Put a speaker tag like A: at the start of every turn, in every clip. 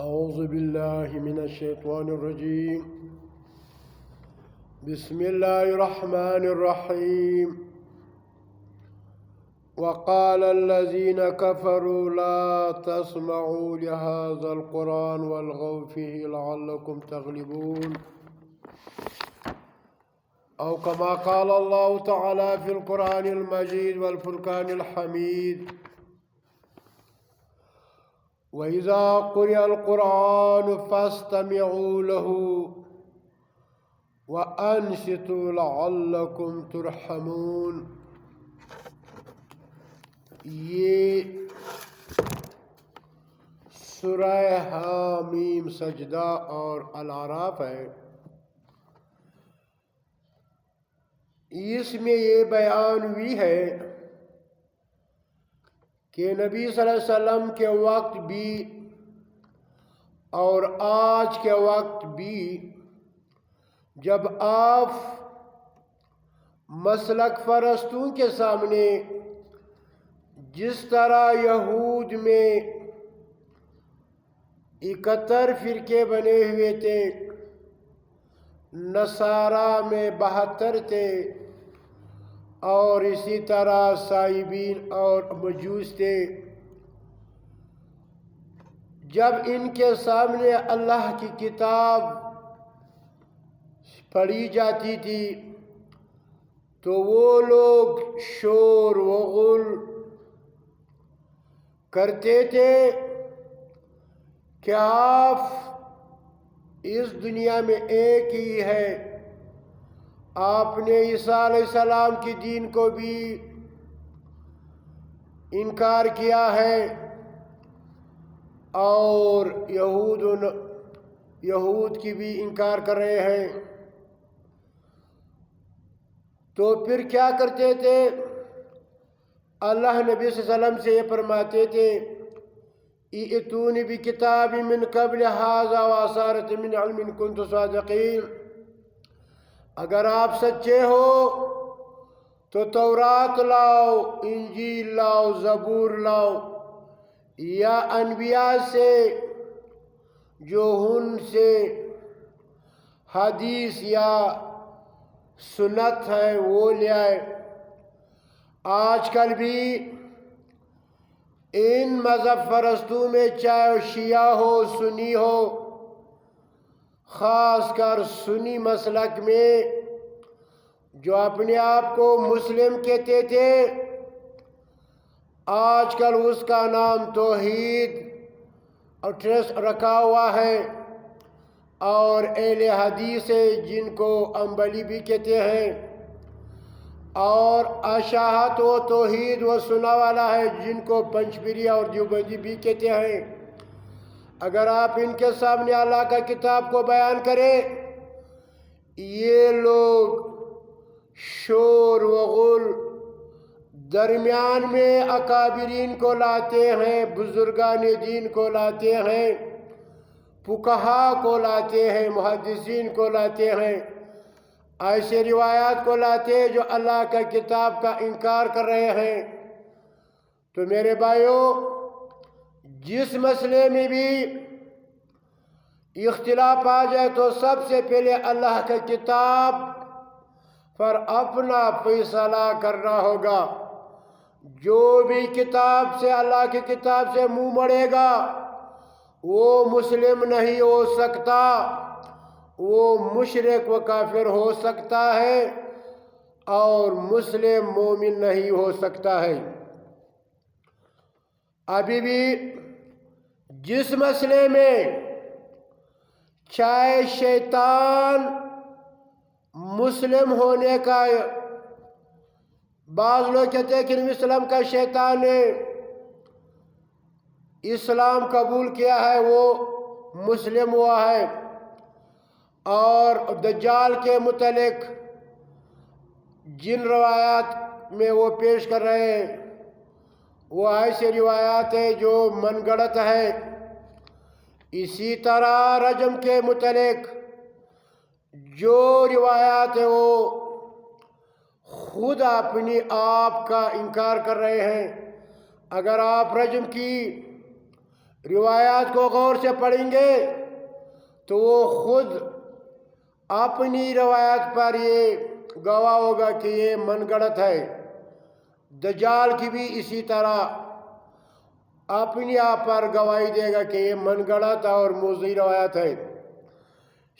A: أعوذ بالله من الشيطان الرجيم. بسم الله الرحمن الرحيم. وقال الذين كفروا لا تسمعوا لهذا القرآن والغوا فيه لعلكم تغلبون، أو كما قال الله تعالى في القرآن المجيد والفرقان الحميد: وإذا قرئ القرآن فاستمعوا له وأنصتوا لعلكم ترحمون۔ یہ سورہ حامیم سجدہ اور الاعراف ہے۔ اس میں یہ بیان ہوئی ہے کہ نبی صلی اللہ علیہ وسلم کے وقت بھی اور آج کے وقت بھی جب آپ مسلک پرستوں کے سامنے جس طرح یہود میں 71 فرقے بنے ہوئے تھے، نصارہ میں 72 تھے، اور اسی طرح سائبین اور مجوس تھے، جب ان کے سامنے اللہ کی کتاب پڑھی جاتی تھی تو وہ لوگ شور و غل کرتے تھے کہ آپ اس دنیا میں ایک ہی ہے، آپ نے عیسیٰ علیہ السلام کی دین کو بھی انکار کیا ہے، اور یہود کی بھی انکار کر رہے ہیں۔ تو پھر کیا کرتے تھے؟ اللہ نبی صلی اللہ علیہ وسلم سے یہ فرماتے تھے: ائتونی بکتاب من قبل ھذا وآثارۃ من علم ان کنتم صادقین۔ اگر آپ سچے ہو تو تورات لاؤ، انجیل لاؤ، زبور لاؤ، یا انبیاء سے جو ان سے حدیث یا سنت ہے وہ لے آئے۔ آج کل بھی ان مذہب پرستوں میں چاہے شیعہ ہو سنی ہو، خاص کر سنی مسلک میں جو اپنے آپ کو مسلم کہتے تھے، آج کل اس کا نام توحید اور ٹرسٹ رکھا ہوا ہے، اور اہل حدیث ہے جن کو امبلی بھی کہتے ہیں، اور اشاعت و توحید و سنہ والا ہے جن کو پنچپیری اور دیوبندی بھی کہتے ہیں۔ اگر آپ ان کے سامنے اللہ کا کتاب کو بیان کریں، یہ لوگ شور و غل، درمیان میں اکابرین کو لاتے ہیں، بزرگان دین کو لاتے ہیں، فقہا کو لاتے ہیں، محدثین کو لاتے ہیں، ایسے روایات کو لاتے ہیں جو اللہ کا کتاب کا انکار کر رہے ہیں۔ تو میرے بھائیوں، جس مسئلے میں بھی اختلاف آ جائے تو سب سے پہلے اللہ کا کتاب پر اپنا فیصلہ کرنا ہوگا۔ جو بھی کتاب سے، اللہ کی کتاب سے منہ موڑے گا وہ مسلم نہیں ہو سکتا، وہ مشرک و کافر ہو سکتا ہے، اور مسلم مومن نہیں ہو سکتا ہے۔ ابھی بھی جس مسئلے میں چاہے شیطان مسلم ہونے کا، بعض لوگ کہتے ہیں کہ نبی صلی اللہ علیہ وسلم کا شیطان نے اسلام قبول کیا ہے، وہ مسلم ہوا ہے، اور دجال کے متعلق جن روایات میں وہ پیش کر رہے ہیں وہ ایسی روایات ہیں جو من گڑت ہے۔ اسی طرح رجم کے متعلق جو روایات ہیں وہ خود اپنی آپ کا انکار کر رہے ہیں۔ اگر آپ رجم کی روایات کو غور سے پڑھیں گے تو وہ خود اپنی روایت پر یہ گواہ ہوگا کہ یہ من گڑت ہے۔ دجال کی بھی اسی طرح اپنی آپ پر گواہی دے گا کہ یہ من گڑت اور موضوعی روایت ہے۔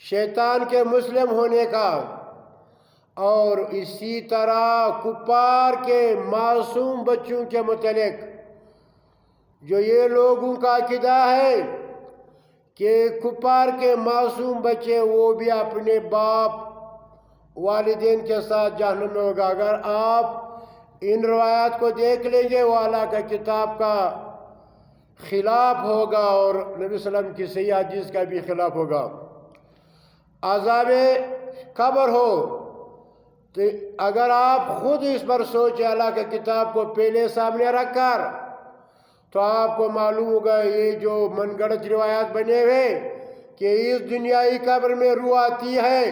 A: شیطان کے مسلم ہونے کا اور اسی طرح کفار کے معصوم بچوں کے متعلق جو یہ لوگوں کا عقیدہ ہے کہ کفار کے معصوم بچے وہ بھی اپنے باپ والدین کے ساتھ جہنم میں ہوگا۔ اگر آپ ان روایات کو دیکھ لیں گے وہ اللہ کا کتاب کا خلاف ہوگا اور نبی صلی اللہ علیہ وسلم کی صحیح حدیث کا بھی خلاف ہوگا۔ عذاب قبر ہو تو اگر آپ خود اس پر سوچیں اللہ کی کتاب کو پہلے سامنے رکھ کر تو آپ کو معلوم ہوگا یہ جو من گڑت روایات بنے ہوئے کہ اس دنیائی قبر میں روح آتی ہے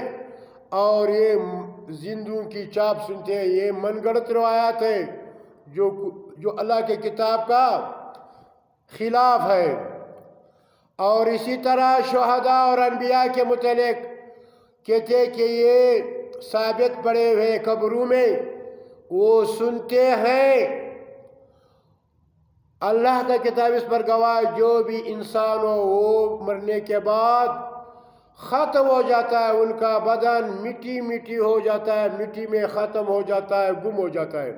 A: اور یہ زندوں کی چاپ سنتے ہیں، یہ من گڑت روایات ہے جو اللہ کی کتاب کا خلاف ہے۔ اور اسی طرح شہداء اور انبیاء کے متعلق کہتے ہیں کہ یہ ثابت پڑے ہوئے قبروں میں وہ سنتے ہیں۔ اللہ کا کتاب اس پر گواہ جو بھی انسان ہو وہ مرنے کے بعد ختم ہو جاتا ہے، ان کا بدن مٹی مٹی ہو جاتا ہے، مٹی میں ختم ہو جاتا ہے، گم ہو جاتا ہے۔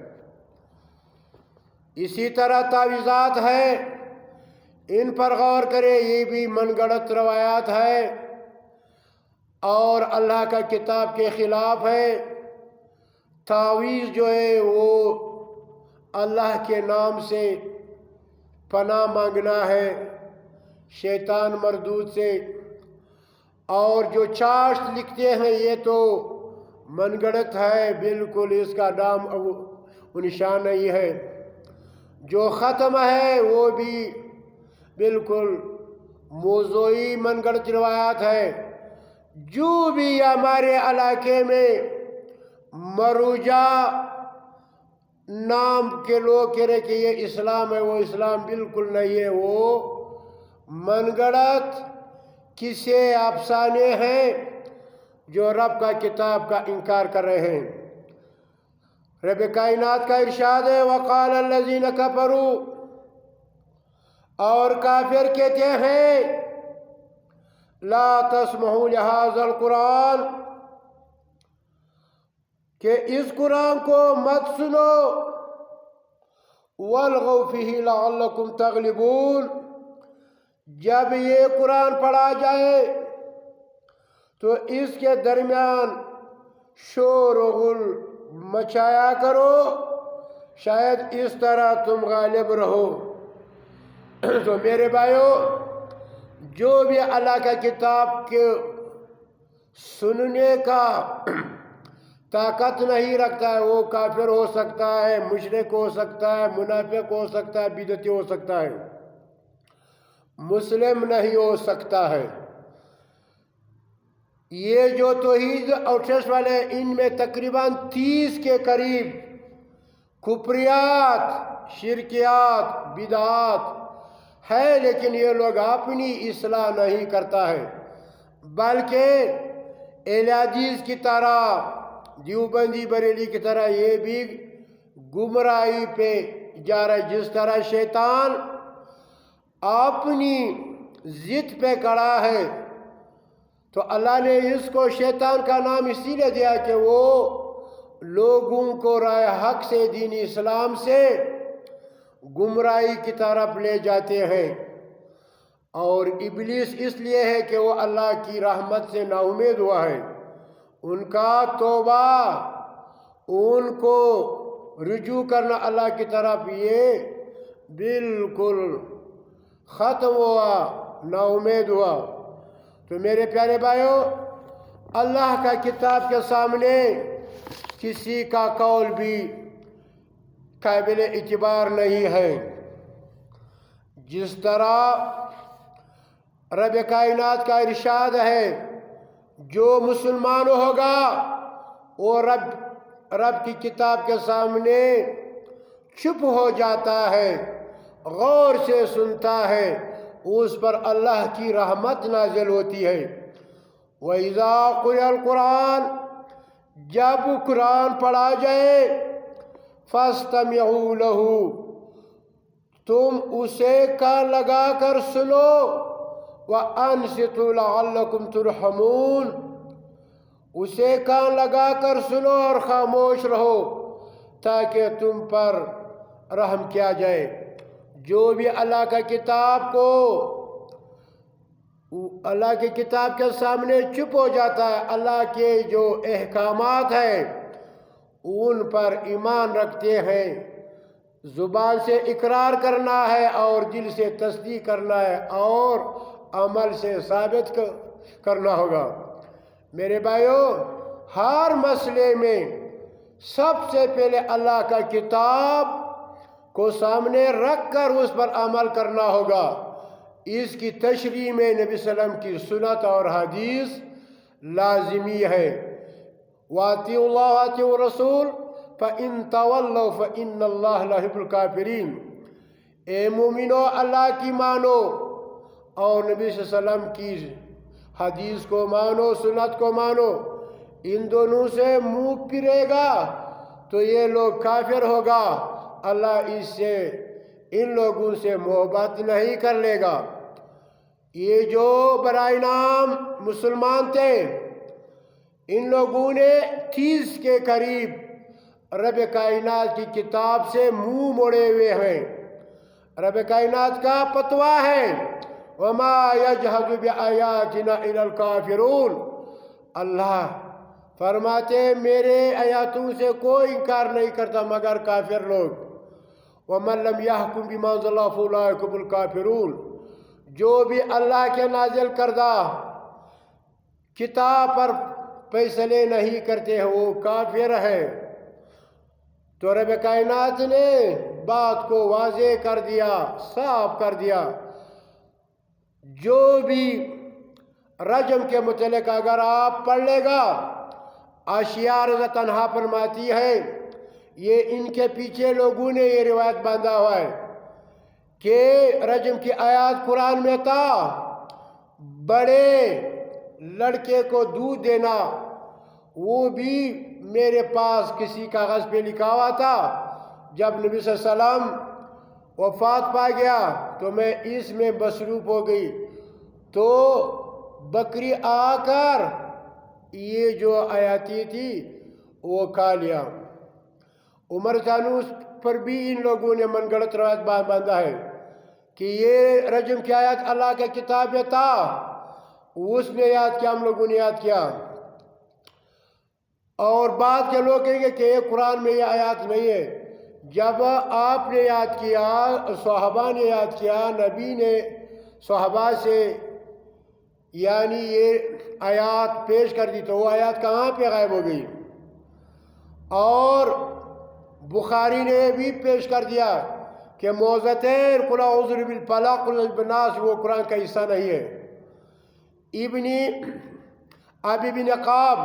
A: اسی طرح تعویذات ہے، ان پر غور کرے، یہ بھی من گڑت روایات ہے اور اللہ کا کتاب کے خلاف ہے۔ تعویذ جو ہے وہ اللہ کے نام سے پناہ مانگنا ہے شیطان مردود سے، اور جو چاشت لکھتے ہیں یہ تو من گڑت ہے، بالکل اس کا نام و نشان نہیں ہے۔ جو ختم ہے وہ بھی بالکل موضوعی من گڑت روایات ہے۔ جو بھی ہمارے علاقے میں مروجہ نام کے لوگ کہہ رہے کہ یہ اسلام ہے، وہ اسلام بالکل نہیں ہے، وہ من گڑت قصے افسانے ہیں جو رب کا کتاب کا انکار کر رہے ہیں۔ رب کائنات کا ارشاد ہے وقال الذین کفروا، اور کافر کہتے ہیں لا تسمعوا لهذا القرآن، کہ اس قرآن کو مت سنو، والغوا فیہ لعلکم تغلبون، جب یہ قرآن پڑھا جائے تو اس کے درمیان شور و غل مچایا کرو، شاید اس طرح تم غالب رہو۔ تو میرے بھائیو، جو بھی اللہ کا کتاب کے سننے کا طاقت نہیں رکھتا ہے وہ کافر ہو سکتا ہے، مشرک ہو سکتا ہے، منافق ہو سکتا ہے، بدعتی ہو سکتا ہے، مسلم نہیں ہو سکتا ہے۔ یہ جو توحید اور ٹرسٹ والے ان میں تقریباً 30 کے قریب کفریات، شرکیات، بدعات ہے، لیکن یہ لوگ اپنی اصلاح نہیں کرتا ہے، بلکہ اہل حدیث کی طرح، دیوبندی بریلی کی طرح یہ بھی گمراہی پہ جا رہا ہے۔ جس طرح شیطان اپنی ضد پہ کھڑا ہے تو اللہ نے اس کو شیطان کا نام اسی لیے دیا کہ وہ لوگوں کو راہ حق سے، دین اسلام سے گمراہی کی طرف لے جاتے ہیں، اور ابلیس اس لیے ہے کہ وہ اللہ کی رحمت سے نا امید ہوا ہے۔ ان کا توبہ، ان کو رجوع کرنا اللہ کی طرف یہ بالکل ختم ہوا، نا امید ہوا۔ تو میرے پیارے بھائیو، اللہ کا کتاب کے سامنے کسی کا قول بھی قابل اعتبار نہیں ہے۔ جس طرح رب کائنات کا ارشاد ہے جو مسلمان ہوگا وہ رب رب کی کتاب کے سامنے چپ ہو جاتا ہے، غور سے سنتا ہے، اس پر اللہ کی رحمت نازل ہوتی ہے۔ وَإِذَا قُرِئَ الْقُرْآنُ، جب قرآن پڑھا جائے، فَاسْتَمِعُوا لَهُ، تم اسے کان لگا کر سنو، وَأَنصِتُوا لَعَلَّكُمْ تُرْحَمُونَ، اسے کان لگا کر سنو اور خاموش رہو تاکہ تم پر رحم کیا جائے۔ جو بھی اللہ کی کتاب کے سامنے چپ ہو جاتا ہے، اللہ کے جو احکامات ہیں ان پر ایمان رکھتے ہیں، زبان سے اقرار کرنا ہے اور دل سے تصدیق کرنا ہے اور عمل سے ثابت کرنا ہوگا۔ میرے بھائیو، ہر مسئلے میں سب سے پہلے اللہ کا کتاب کو سامنے رکھ کر اس پر عمل کرنا ہوگا۔ اس کی تشریح میں نبی صلی اللہ علیہ وسلم کی سنت اور حدیث لازمی ہے۔ وَأَطِيعُوا اللَّهَ وَأَطِيعُوا الرَّسُولَ فَإِن تَوَلَّوْا فَإِنَّ اللَّهَ لَا يُحِبُّ الْكَافِرِينَ، اے مومنو اللہ کی مانو اور نبی صلی اللہ علیہ وسلم کی حدیث کو مانو، سنت کو مانو۔ ان دونوں سے منہ پھرے گا تو یہ لوگ کافر ہوگا، اللہ ان لوگوں سے محبت نہیں کر لے گا۔ یہ جو برائے نام مسلمان تھے، ان لوگوں نے 30 کے قریب رب کائنات کی کتاب سے منہ موڑے ہوئے ہیں۔ رب کائنات کا فتویٰ ہے، وَمَا يَجْحَدُ بِآيَاتِنَا إِلَّا الْكَافِرُونَ، اللہ فرماتے میرے آیاتوں سے کوئی انکار نہیں کرتا مگر کافر لوگ۔ وَمَن لَّمْ يَحْكُم بِمَا أَنزَلَ اللَّهُ فَأُولَٰئِكَ هُمُ الْكَافِرُونَ، جو بھی اللہ کے نازل کردہ کتاب پر فیصلے نہیں کرتے ہیں وہ کافر ہے۔ تو رب کائنات نے بات کو واضح کر دیا، صاف کر دیا۔ جو بھی رجم کے متعلق اگر آپ پڑھ لے گا، اشعار تنہا فرماتی ہے، یہ ان کے پیچھے لوگوں نے یہ روایت باندھا ہوا ہے کہ رجم کی آیات قرآن میں تھا، بڑے لڑکے کو دودھ دینا، وہ بھی میرے پاس کسی کاغذ پہ لکھا ہوا تھا۔ جب نبی صلی اللہ علیہ وسلم وفات پا گیا تو میں اس میں مصروف ہو گئی، تو بکری آ کر یہ جو آیاتی تھی وہ کھا لیا۔ عمر جانوس پر بھی ان لوگوں نے من گڑت روایت باندھا ہے کہ یہ رجم کی آیات اللہ کے کتاب میں تھا، اس نے یاد کیا، ہم لوگوں نے یاد کیا۔ اور بعد کے لوگ کہیں گے کہ یہ قرآن میں یہ آیات نہیں ہے۔ جب آپ نے یاد کیا، صحابہ نے یاد کیا، نبی نے صحابہ سے یعنی یہ آیات پیش کر دی تو وہ آیات کہاں پہ غائب ہو گئی؟ اور بخاری نے بھی پیش کر دیا کہ موزتین قل اعوذ برب الفلق قل اعوذ بالناس وہ قرآن کا حصہ نہیں ہے۔ ابی بن عقاب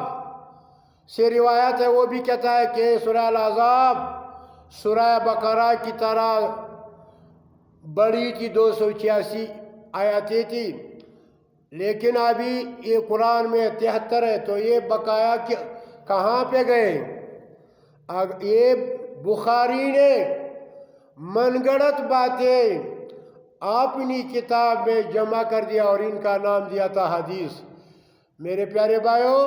A: سے روایت ہے، وہ بھی کہتا ہے کہ سورہ الاحزاب سورہ بقرہ کی طرح بڑی تھی، 286 آیاتیں تھی، لیکن ابھی یہ قرآن میں 73 ہے، تو یہ بقایا کہاں پہ گئے؟ یہ بخاری نے من گڑت باتیں اپنی کتاب میں جمع کر دیا اور ان کا نام دیا تھا حدیث۔ میرے پیارے بھائیو،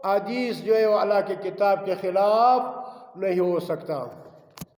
A: حدیث جو ہے وہ اللہ کی کتاب کے خلاف نہیں ہو سکتا۔